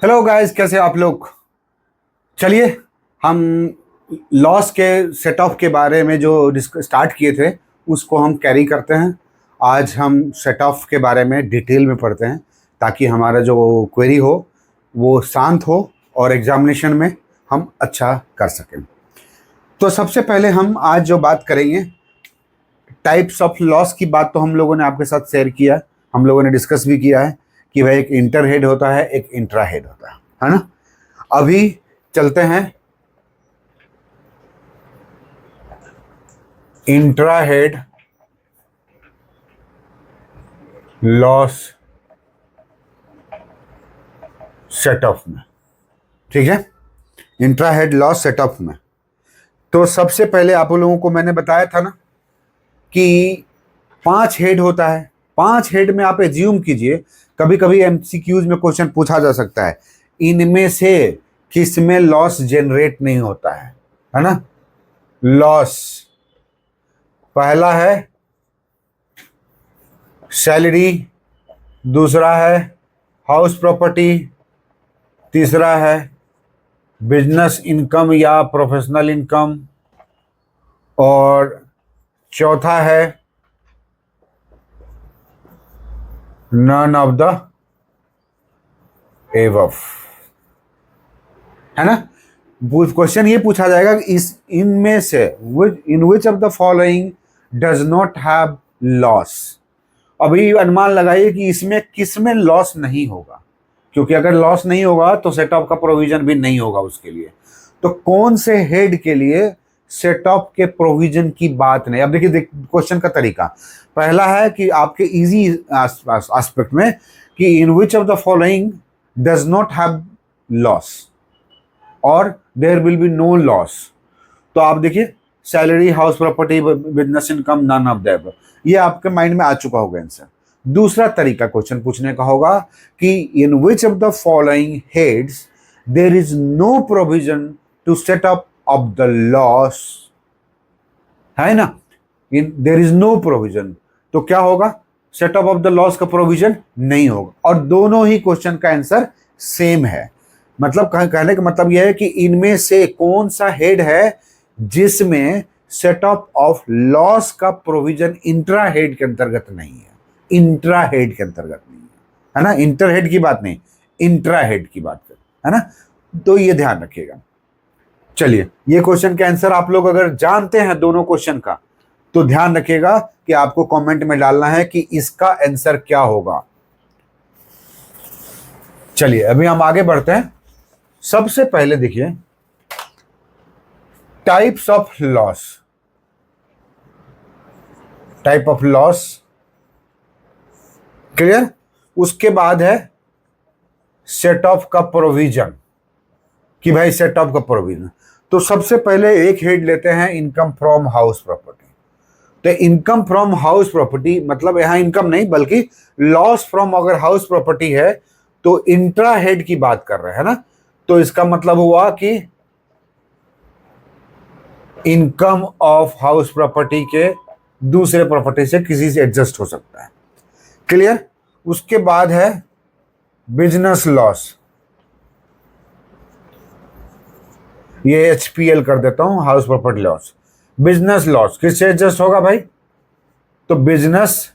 Hello guys, कैसे आप लोग। चलिए हम लॉस के सेट ऑफ के बारे में जो स्टार्ट किए थे उसको हम कैरी करते हैं। आज हम सेट ऑफ के बारे में डिटेल में पढ़ते हैं ताकि हमारा जो क्वेरी हो वो शांत हो और एग्जामिनेशन में हम अच्छा कर सकें। तो सबसे पहले हम आज जो बात करेंगे, टाइप्स ऑफ लॉस की बात तो हम लोगों ने आपके साथ शेयर किया, हम लोगों ने डिस्कस भी किया है कि भाई एक इंटर हेड होता है, एक इंट्रा हेड होता है ना। अभी चलते हैं इंट्रा हेड लॉस सेटअप में। ठीक है, इंट्रा हेड लॉस सेटअप में तो सबसे पहले आप लोगों को मैंने बताया था ना कि 5 हेड होता है। 5 हेड में आप एज्यूम कीजिए, कभी कभी एमसीक्यूज में क्वेश्चन पूछा जा सकता है इनमें से किस में लॉस जनरेट नहीं होता है ना। लॉस पहला है सैलरी, दूसरा है हाउस प्रॉपर्टी, तीसरा है बिजनेस इनकम या प्रोफेशनल इनकम, और चौथा है नन ऑफ द एबव, है ना। क्वेश्चन ये पूछा जाएगा कि इस इनमें से in which of the following does not have loss. अभी अनुमान लगाइए कि इसमें किस में लॉस नहीं होगा, क्योंकि अगर लॉस नहीं होगा तो सेट ऑफ का प्रोविजन भी नहीं होगा उसके लिए। तो कौन से हेड के लिए सेट ऑफ के प्रोविजन की बात नहीं। अब देखिए क्वेश्चन का तरीका पहला है कि आपके इजी एस्पेक्ट में कि in which of the following does not have loss और there will be no loss. तो आप देखिए salary, house property, business income, none of that, ये आपके माइंड में आ चुका होगा आंसर। दूसरा तरीका क्वेश्चन पूछने का होगा कि in which of the following heads there is no provision to set up of the loss, है ना। In there is no provision, तो क्या होगा, set up of the loss का प्रोविजन नहीं होगा। और दोनों ही क्वेश्चन का आंसर सेम है। मतलब कहने का मतलब यह है कि इनमें से कौन सा हेड है जिसमें सेट ऑफ लॉस का प्रोविजन इंट्रा हेड के अंतर्गत नहीं है, इंट्रा हेड के अंतर्गत नहीं है ना। इंटर हेड की बात नहीं, इंट्रा हेड की बात कर, है ना। तो ये ध्यान रखिएगा। चलिए, ये क्वेश्चन का आंसर आप लोग अगर जानते हैं दोनों क्वेश्चन का तो ध्यान रखिएगा कि आपको कमेंट में डालना है कि इसका आंसर क्या होगा। चलिए अभी हम आगे बढ़ते हैं। सबसे पहले देखिए types of loss, type of loss clear. उसके बाद है सेट ऑफ का प्रोविजन, कि भाई सेट ऑफ का प्रोविजन। तो सबसे पहले एक हेड लेते हैं इनकम फ्रॉम हाउस प्रॉपर्टी। तो इनकम फ्रॉम हाउस प्रॉपर्टी मतलब यहां इनकम नहीं बल्कि लॉस फ्रॉम अगर हाउस प्रॉपर्टी है तो इंट्रा हेड की बात कर रहे हैं ना। तो इसका मतलब हुआ कि इनकम ऑफ हाउस प्रॉपर्टी के दूसरे प्रॉपर्टी से किसी से एडजस्ट हो सकता है, क्लियर। उसके बाद है बिजनेस लॉस, ये एचपीएल कर देता हूं, house property loss. Business loss किससे एडजस्ट होगा भाई, तो बिजनेस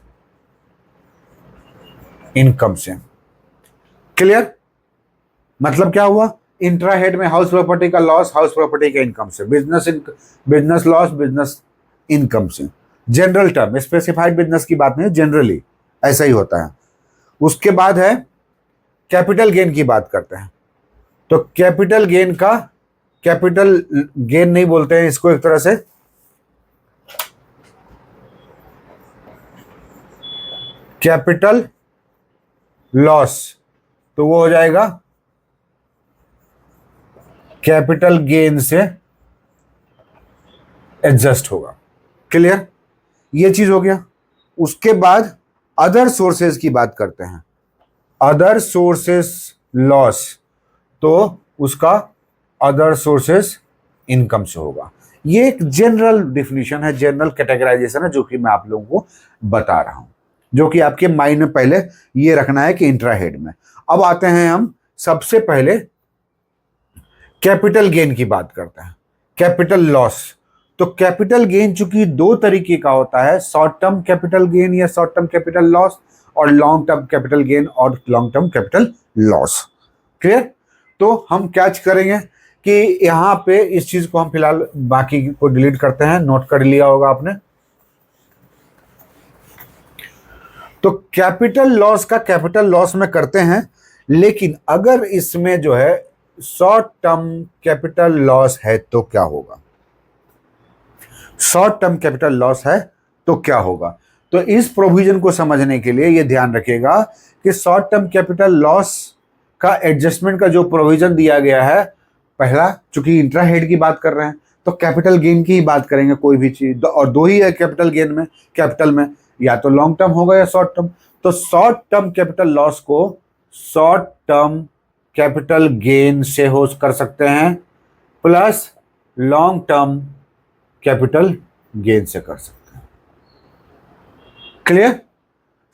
इनकम से, क्लियर। मतलब क्या हुआ, इंट्रा हेड में हाउस प्रॉपर्टी का लॉस हाउस प्रॉपर्टी के इनकम से, बिजनेस लॉस बिजनेस इनकम से। जनरल टर्म, स्पेसिफाइड बिजनेस की बात नहीं, जनरली ऐसा ही होता है। उसके बाद है कैपिटल गेन की बात करते हैं। तो कैपिटल गेन का, कैपिटल गेन नहीं बोलते हैं इसको, एक तरह से कैपिटल लॉस, तो वो हो जाएगा कैपिटल गेन से एडजस्ट होगा, क्लियर। ये चीज हो गया। उसके बाद अदर सोर्सेज की बात करते हैं। अदर सोर्सेस लॉस, तो उसका अदर सोर्सेस इनकम से होगा। ये एक जनरल डिफिनीशन है, जनरल कैटेगराइजेशन है जो कि मैं आप लोगों को बता रहा हूं, जो कि आपके माइंड में पहले ये रखना है कि इंट्रा हेड में। अब आते हैं हम सबसे पहले कैपिटल गेन की बात करते हैं, कैपिटल लॉस। तो कैपिटल गेन चूंकि दो तरीके का होता है, शॉर्ट टर्म कैपिटल गेन या शॉर्ट टर्म कैपिटल लॉस, और लॉन्ग टर्म कैपिटल गेन और long term capital loss. Clear? तो हम क्या करेंगे कि यहां पे इस चीज को हम फिलहाल बाकी को डिलीट करते हैं, नोट कर लिया होगा आपने। तो कैपिटल लॉस का कैपिटल लॉस में करते हैं, लेकिन अगर इसमें जो है शॉर्ट टर्म कैपिटल लॉस है तो क्या होगा? शॉर्ट टर्म कैपिटल लॉस है तो क्या होगा? तो इस प्रोविजन को समझने के लिए यह ध्यान रखिएगा कि शॉर्ट टर्म कैपिटल लॉस का एडजस्टमेंट का जो प्रोविजन दिया गया है, पहला चूंकि इंट्रा हेड की बात कर रहे हैं तो कैपिटल गेन की ही बात करेंगे कोई भी चीज, और दो ही है कैपिटल गेन में, कैपिटल में, या तो लॉन्ग टर्म होगा या शॉर्ट टर्म। तो शॉर्ट टर्म कैपिटल लॉस को शॉर्ट टर्म कैपिटल गेन से हो कर सकते हैं, plus long term capital gain से कर सकते हैं। Clear?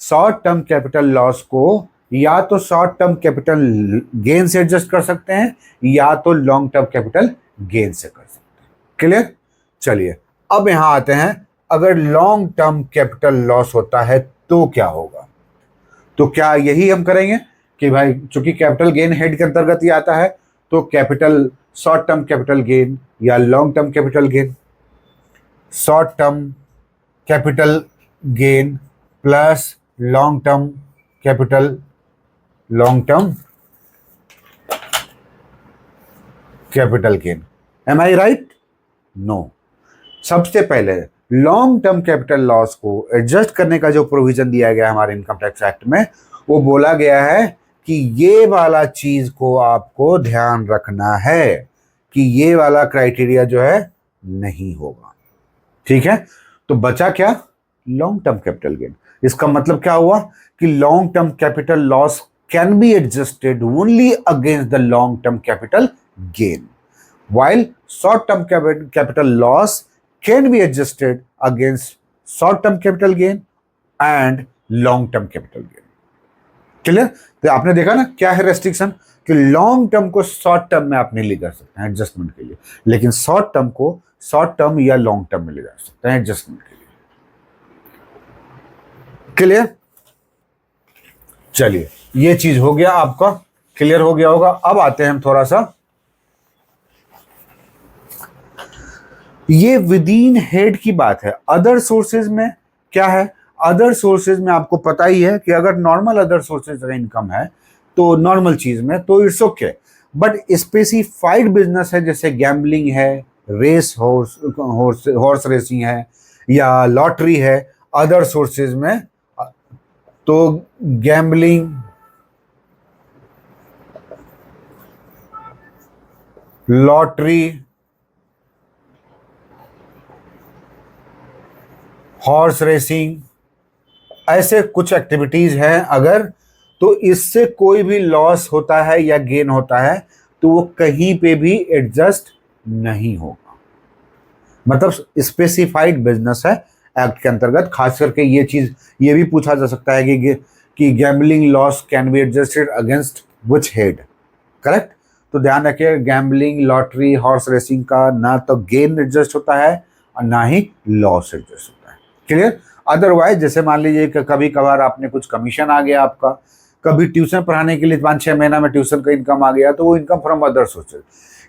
Short term capital loss को या तो शॉर्ट टर्म कैपिटल गेन से एडजस्ट कर सकते हैं या तो लॉन्ग टर्म कैपिटल गेन से कर सकते हैं। क्लियर? चलिए अब यहां आते हैं, अगर लॉन्ग टर्म कैपिटल लॉस होता है तो क्या होगा? तो क्या यही हम करेंगे कि भाई चूंकि कैपिटल गेन हेड के अंतर्गत ही आता है, तो capital short term capital gain या long term capital gain, short term capital gain plus long term capital gain. Am I right? No. सबसे पहले लॉन्ग टर्म कैपिटल लॉस को एडजस्ट करने का जो प्रोविजन दिया गया है हमारे इनकम टैक्स एक्ट में, वो बोला गया है कि ये वाला चीज को आपको ध्यान रखना है कि ये वाला क्राइटेरिया जो है नहीं होगा। ठीक है? तो बचा क्या? Long term capital gain. इसका मतलब क्या हुआ कि long term capital loss can be adjusted only against the long term capital gain, while short term capital loss can be adjusted against short term capital gain and long term capital gain। Clear? तो आपने देखा ना क्या है restriction, कि long term को short term में आप नहीं ले जा सकते हैं एडजस्टमेंट के लिए, लेकिन शॉर्ट टर्म को शॉर्ट टर्म या लॉन्ग टर्म में ले जा सकते हैं एडजस्टमेंट के लिए। क्लियर? चलिए ये चीज हो गया, आपका क्लियर हो गया होगा। अब आते हैं हम थोड़ा सा, ये विद इन हेड की बात है। अदर सोर्सेज में क्या है? अदर सोर्सेज में आपको पता ही है कि अगर नॉर्मल अदर सोर्सेज का इनकम है तो नॉर्मल चीज में तो it's okay, but specified business है जैसे गैम्बलिंग है, रेस हॉर्स रेसिंग है या लॉटरी है अदर सोर्सेज में, तो गैम्बलिंग, लॉटरी, हॉर्स रेसिंग, ऐसे कुछ एक्टिविटीज हैं अगर, तो इससे कोई भी लॉस होता है या गेन होता है तो वो कहीं पे भी एडजस्ट नहीं होगा। मतलब स्पेसिफाइड बिजनेस है एक्ट के अंतर्गत। खास करके ये चीज ये भी पूछा जा सकता है कि gambling loss can be adjusted against which head. Correct? तो ध्यान रखिए, गैम्बलिंग, लॉटरी, हॉर्स रेसिंग का ना तो गेन एडजस्ट होता है और ना ही लॉस एडजस्ट होता है। क्लियर? अदरवाइज जैसे मान लीजिए कि कभी कभार आपने कुछ कमीशन आ गया आपका, कभी ट्यूशन पढ़ाने के लिए 5-6 महीना में ट्यूशन का इनकम आ गया, तो वो इनकम फ्रॉम अदर सोर्सेज,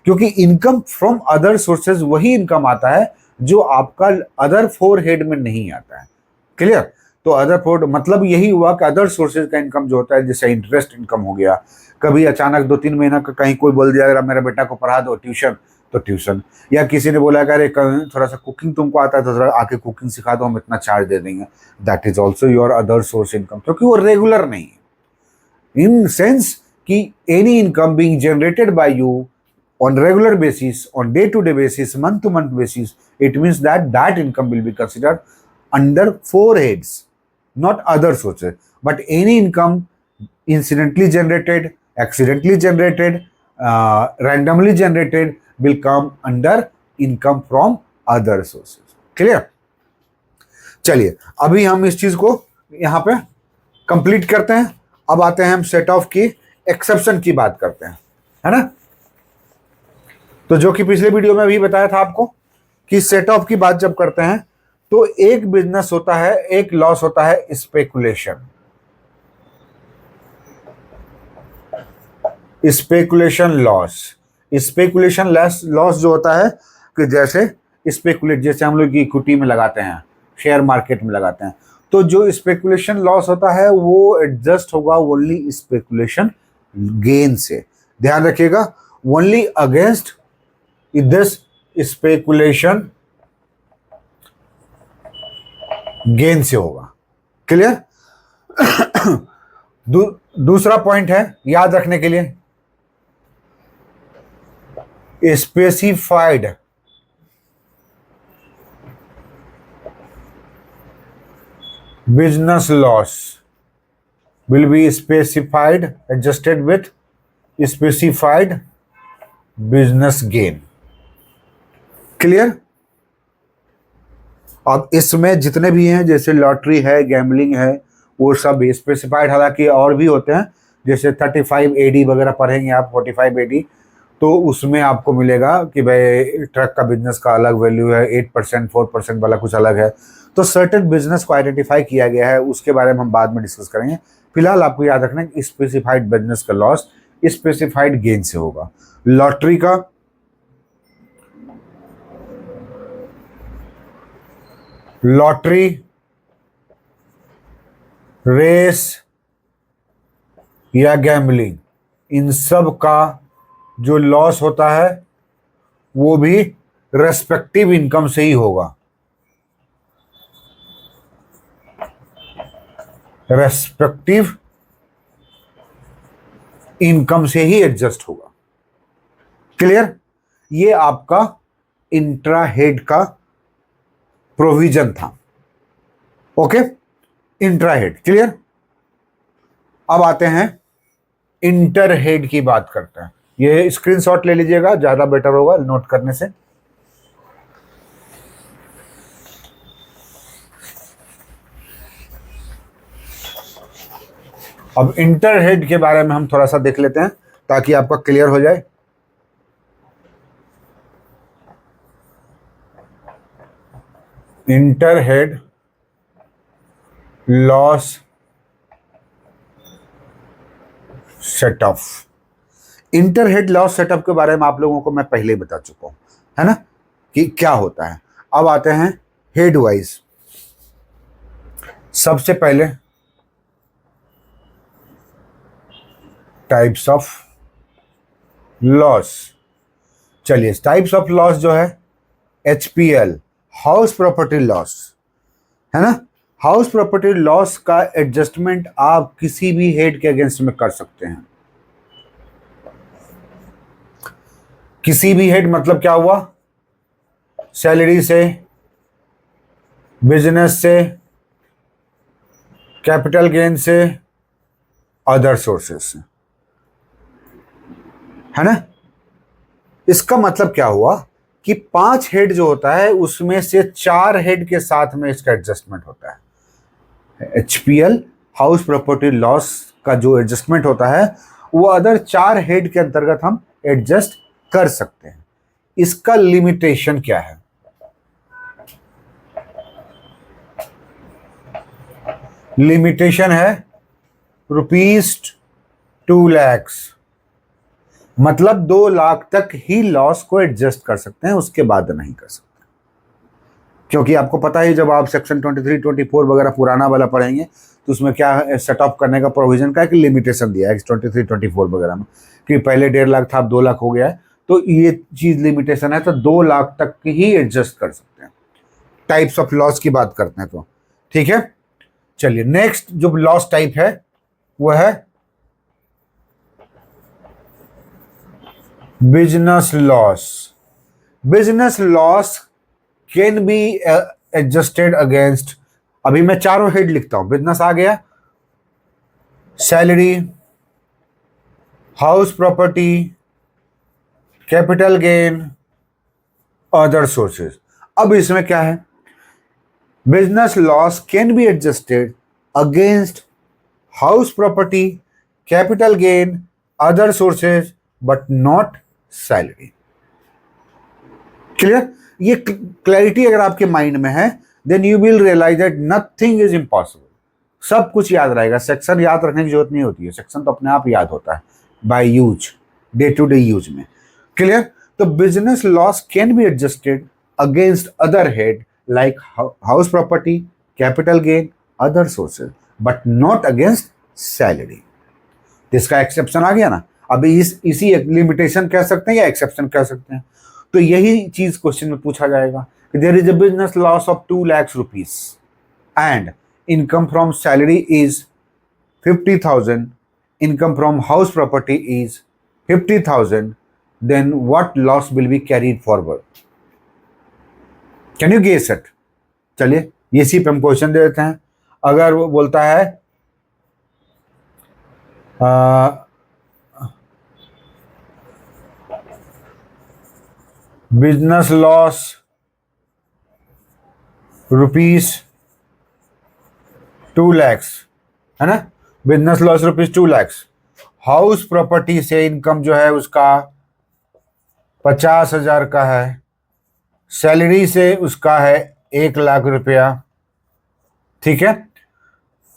क्योंकि इनकम फ्रॉम अदर सोर्सेज वही इनकम आता है जो आपका अदर 4 हेड में नहीं आता है। क्लियर? तो अदर 4 मतलब यही हुआ कि अदर सोर्सेज का इनकम जो होता है, जैसे इंटरेस्ट इनकम हो गया, कभी अचानक 2-3 महीना का कहीं कोई बोल दिया मेरे बेटा को पढ़ा दो ट्यूशन, तो ट्यूशन, या किसी ने बोला कि अरे थोड़ा सा कुकिंग तुमको आता है तो थोड़ा आके कुकिंग सिखा दो, हम इतना चार्ज दे देंगे, that is also your other source income, क्योंकि वो रेगुलर नहीं है इन सेंस कि any income being generated by you on regular basis, on day to day basis, month to month basis, it means that income will be considered under 4 heads, not other sources, but any income incidentally generated, accidentally generated, randomly generated will come under income from other sources। clear? चलिए अभी हम इस चीज को यहाँ पे complete करते हैं। अब आते हैं हम सेट ऑफ की एक्सेप्शन की बात करते हैं, है ना। तो जो कि पिछले वीडियो में भी बताया था आपको कि सेट ऑफ की बात जब करते हैं तो एक बिजनेस होता है, एक लॉस होता है speculation. Speculation loss, speculation loss जो होता है कि जैसे स्पेकुलेट, जैसे हम लोग इक्विटी में लगाते हैं, शेयर मार्केट में लगाते हैं, तो जो स्पेकुलेशन लॉस होता है वो एडजस्ट होगा ओनली स्पेकुलेशन गेन से। ध्यान रखिएगा, only against this speculation gain से होगा। क्लियर? दूसरा पॉइंट है याद रखने के लिए, specified business loss will be specified, adjusted with specified business gain। Clear? अब इसमें जितने भी हैं जैसे लॉटरी है, गैम्बलिंग है, वो सब स्पेसिफाइड, हालांकि और भी होते हैं जैसे 35AD वगैरह पढ़ेंगे आप, 45AD, तो उसमें आपको मिलेगा कि भाई ट्रक का बिजनेस का अलग वैल्यू है, 8%, 4% वाला कुछ अलग है। तो सर्टेन बिजनेस को आइडेंटिफाई किया गया है, उसके बारे में हम बाद में डिस्कस करेंगे। फिलहाल आपको याद रखना है स्पेसिफाइड बिजनेस का लॉस स्पेसिफाइड गेन से होगा। लॉटरी का लॉटरी, रेस या गैम्बलिंग, इन सब का जो लॉस होता है वो भी रेस्पेक्टिव इनकम से ही होगा, रेस्पेक्टिव इनकम से ही एडजस्ट होगा। क्लियर? ये आपका इंट्रा हेड का प्रोविजन था। Okay, intra head clear. अब आते हैं इंटर हेड की बात करते हैं। ये स्क्रीनशॉट ले लीजिएगा, ज्यादा बेटर होगा नोट करने से। अब इंटर हेड के बारे में हम थोड़ा सा देख लेते हैं ताकि आपका क्लियर हो जाए। Inter head loss setup, inter head loss setup के बारे में आप लोगों को मैं पहले ही बता चुका हूं, है ना, कि क्या होता है। अब आते हैं हेड वाइज। सबसे पहले टाइप्स ऑफ लॉस। चलिए, टाइप्स ऑफ लॉस जो है HPL, हाउस प्रॉपर्टी लॉस, है ना। हाउस प्रॉपर्टी लॉस का एडजस्टमेंट आप किसी भी हेड के अगेंस्ट में कर सकते हैं। किसी भी हेड मतलब क्या हुआ? सैलरी से, बिजनेस से, कैपिटल गेन से, अदर सोर्सेस से, है ना। इसका मतलब क्या हुआ कि 5 हेड जो होता है उसमें से 4 हेड के साथ में इसका एडजस्टमेंट होता है। HPL, हाउस प्रॉपर्टी लॉस का जो एडजस्टमेंट होता है वो अदर 4 हेड के अंतर्गत हम एडजस्ट कर सकते हैं। इसका लिमिटेशन क्या है? लिमिटेशन है ₹2 लाख, मतलब 2 लाख तक ही लॉस को एडजस्ट कर सकते हैं, उसके बाद नहीं कर सकते। क्योंकि आपको पता ही, जब आप सेक्शन 23, 24 वगैरह पुराना वाला पढ़ेंगे तो उसमें क्या सेट ऑफ करने का प्रोविजन का एक लिमिटेशन दिया है 23, 24 वगैरह में, कि पहले 1.5 लाख था, अब 2 लाख हो गया है, तो ये चीज लिमिटेशन है, तो 2 लाख तक ही एडजस्ट कर सकते हैं। टाइप्स ऑफ लॉस की बात करते हैं तो ठीक है। चलिए, नेक्स्ट जो लॉस टाइप है वो है business loss. Business loss can be adjusted against, अभी मैं चारों हेड लिखता हूं। बिजनेस आ गया, salary, house property, capital gain, other sources. अब इसमें क्या है? Business loss can be adjusted against house property, capital gain, other sources but not salary. Clear? ये क्लैरिटी अगर आपके माइंड में है then you will realize that nothing is impossible. सब कुछ याद रहेगा. सेक्शन याद रखने की जरूरत नहीं होती है, सेक्शन तो अपने आप याद होता है by use, day to day use में. क्लियर? तो business loss can be adjusted against other head like house property, capital gain, other sources but not against salary. इसका एक्सेप्शन आ गया ना. अभी इसी लिमिटेशन कह सकते हैं या एक्सेप्शन कह सकते हैं. तो यही चीज क्वेश्चन में पूछा जाएगा कि there is a business loss of 2 lakh rupees and income from salary is 50,000, income from house property is 50,000, then what loss will be carried forward. Can you guess it? चलिए इसी पे हम क्वेश्चन दे देते हैं. अगर वो बोलता है बिजनेस लॉस रुपीज 2 लाख, है ना, business loss rupees 2 lakh. House property से इनकम जो है उसका 50,000 का है, सैलरी से उसका है 1 लाख रुपया. ठीक है,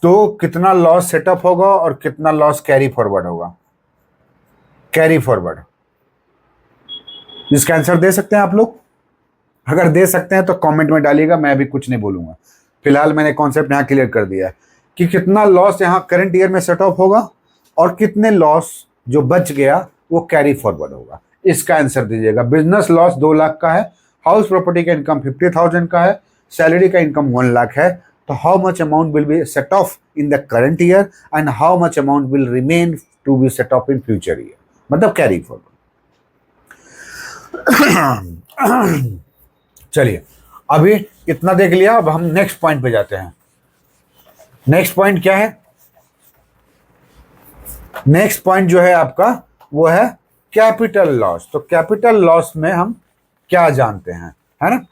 तो कितना लॉस सेटअप होगा और कितना लॉस कैरी फॉरवर्ड होगा? Carry forward. इसका आंसर दे सकते हैं आप लोग? अगर दे सकते हैं तो कमेंट में डालिएगा, मैं भी कुछ नहीं बोलूंगा. फिलहाल मैंने कॉन्सेप्ट यहाँ क्लियर कर दिया है कि कितना लॉस यहाँ करंट ईयर में सेटअप होगा और कितने लॉस जो बच गया वो कैरी फॉरवर्ड होगा. इसका आंसर दीजिएगा. बिजनेस लॉस 2 लाख का है, हाउस प्रॉपर्टी का इनकम 50,000 का है, सैलरी का इनकम 1 लाख है. तो how much amount will be set off in the current year and how much amount will remain to be set off in future year, मतलब carry forward. चलिए अभी इतना देख लिया, अब हम नेक्स्ट पॉइंट पे जाते हैं. नेक्स्ट पॉइंट क्या है? नेक्स्ट पॉइंट जो है आपका वो है कैपिटल लॉस. तो कैपिटल लॉस में हम क्या जानते हैं, है ना?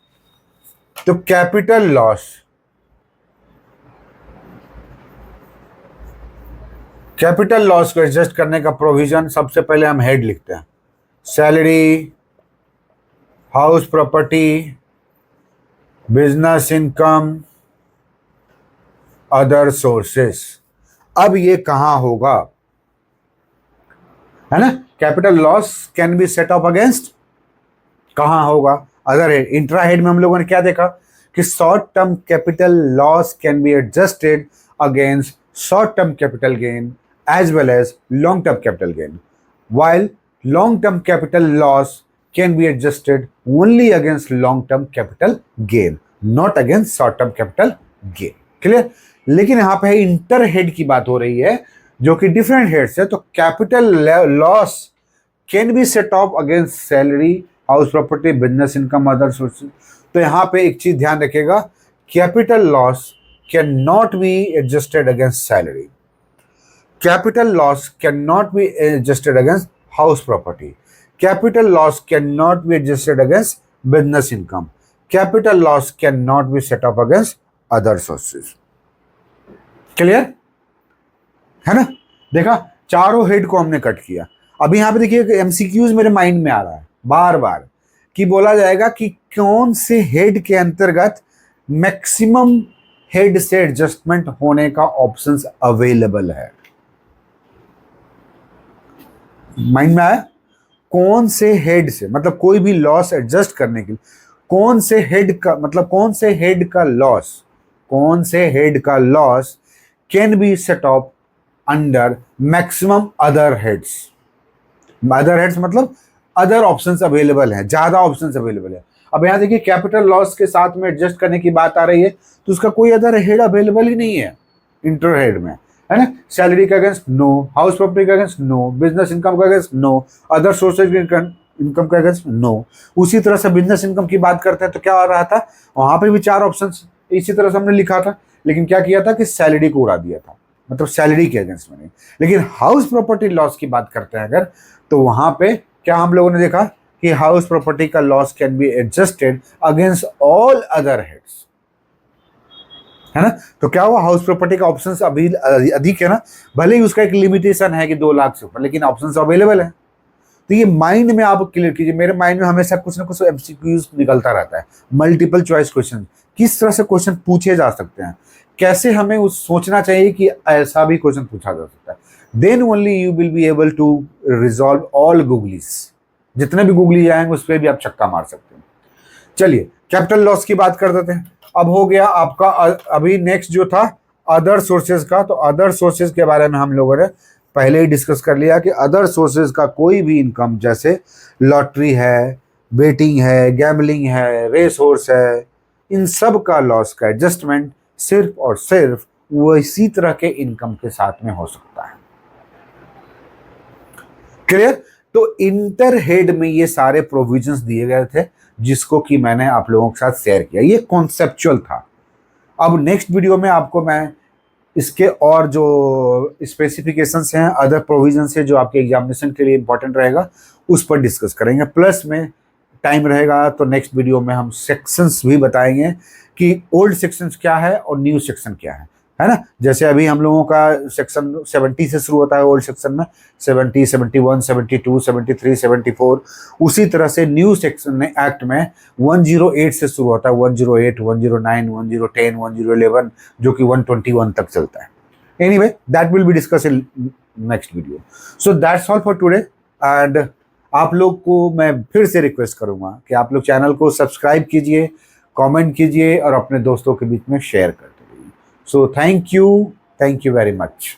तो कैपिटल लॉस, कैपिटल लॉस को एडजस्ट करने का प्रोविजन सबसे पहले हम हेड लिखते हैं. Salary, house property, business income, other sources. अब ये कहां होगा, है ना? Capital loss can B set of against, कहां होगा? Other head. इंट्रा हेड में हम लोगों ने क्या देखा कि short term capital loss can be adjusted against short term capital gain as well as long term capital gain, while long term capital loss can be adjusted only against long term capital gain, not against short term capital gain. Clear? लेकिन यहां पे inter head की बात हो रही है जो कि डिफरेंट हेड्स है. तो capital loss can B set of against salary, house property, business income, other sources. तो यहां पे एक चीज ध्यान रखिएगा, capital loss can not be adjusted against salary. Capital loss cannot be adjusted against house property. Capital loss cannot be adjusted against business income. Capital loss cannot be set up against other sources. Clear? है ना? देखा, चारों head को हमने cut किया. अभी यहां पे देखिए एमसीक्यूज मेरे माइंड में आ रहा है बार बार कि बोला जाएगा कि कौन से हेड के अंतर्गत मैक्सिमम हेड से एडजस्टमेंट होने का ऑप्शंस अवेलेबल है. माइंड में आया? कौन से हेड से, मतलब कोई भी लॉस एडजस्ट करने के लिए कौन से हेड का, मतलब कौन से हेड का लॉस, कौन से हेड का loss can B set of under maximum other heads. Other heads मतलब अदर ऑप्शंस अवेलेबल हैं, ज्यादा ऑप्शंस अवेलेबल है. अब यहां देखिए कैपिटल लॉस के साथ में एडजस्ट करने की बात आ रही है तो उसका कोई अदर हेड अवेलेबल ही नहीं है इंटर हेड में, है ना? सैलरी का अगेंस्ट नो, हाउस प्रॉपर्टी का अगेंस्ट नो, बिजनेस इनकम का against no, other sources income का अगेंस्ट नो. उसी तरह से बिजनेस इनकम की बात करते हैं तो क्या हो रहा था, वहां पे भी 4 ऑप्शन इसी तरह से हमने लिखा था, लेकिन क्या किया था कि सैलरी को उड़ा दिया था, मतलब सैलरी के अगेंस्ट में नहीं. लेकिन हाउस प्रॉपर्टी लॉस की बात करते हैं अगर, तो वहां पे क्या हम लोगों ने देखा कि हाउस प्रॉपर्टी का loss can be adjusted against all other heads, है ना। तो क्या हुआ, हाउस प्रॉपर्टी का ऑप्शंस अभी अधिक है ना, भले ही उसका एक लिमिटेशन है कि 2 लाख से ऊपर, लेकिन ऑप्शंस अवेलेबल है। तो ये माइंड में आप क्लियर कीजिए, मेरे माइंड में हमेशा कुछ ना कुछ एमसीक्यूज निकलता रहता है, मल्टीपल चॉइस क्वेश्चन, किस तरह से क्वेश्चन पूछे जा सकते हैं, कैसे हमें उस सोचना चाहिए कि ऐसा भी क्वेश्चन पूछा जा सकता है। Then only you will be able to resolve all googlies, जितने भी गूगली आएंगे उस पर भी आप चक्का मार सकते हैं। चलिए कैपिटल लॉस की बात कर देते हैं। अब हो गया आपका अभी नेक्स्ट जो था अदर सोर्सेज का, तो अदर सोर्सेज के बारे में हम लोगों ने पहले ही डिस्कस कर लिया कि अदर सोर्सेज का कोई भी इनकम, जैसे लॉटरी है, बेटिंग है, गैम्बलिंग है, रेस हॉर्स है, इन सब का लॉस का एडजस्टमेंट सिर्फ और सिर्फ वो इसी तरह के इनकम के साथ में हो सकता है। क्लियर। तो इंटर हेड में ये सारे प्रोविजंस दिए गए थे जिसको कि मैंने आप लोगों के साथ शेयर किया, ये कॉन्सेप्चुअल था। अब नेक्स्ट वीडियो में आपको मैं इसके और जो स्पेसिफिकेशंस हैं, अदर प्रोविजंस है जो आपके एग्जामिनेशन के लिए इंपॉर्टेंट रहेगा, उस पर डिस्कस करेंगे। प्लस में टाइम रहेगा तो नेक्स्ट वीडियो में हम सेक्शंस भी बताएंगे कि ओल्ड सेक्शंस क्या है और न्यू सेक्शन क्या है ना। जैसे अभी हम लोगों का सेक्शन 70 से शुरू होता है ओल्ड सेक्शन में, 70, 71, 72, 73, 74, उसी तरह से न्यू सेक्शन में एक्ट में 108 से शुरू होता है, 108, 109, 1010, 1011, जो कि 121 तक चलता है। Anyway that will be discuss in next video. So that's all for today. And आप लोग को मैं फिर से रिक्वेस्ट करूंगा कि आप लोग चैनल को सब्सक्राइब कीजिए, कमेंट कीजिए और अपने दोस्तों के बीच में शेयर कर दीजिए। So thank you very much.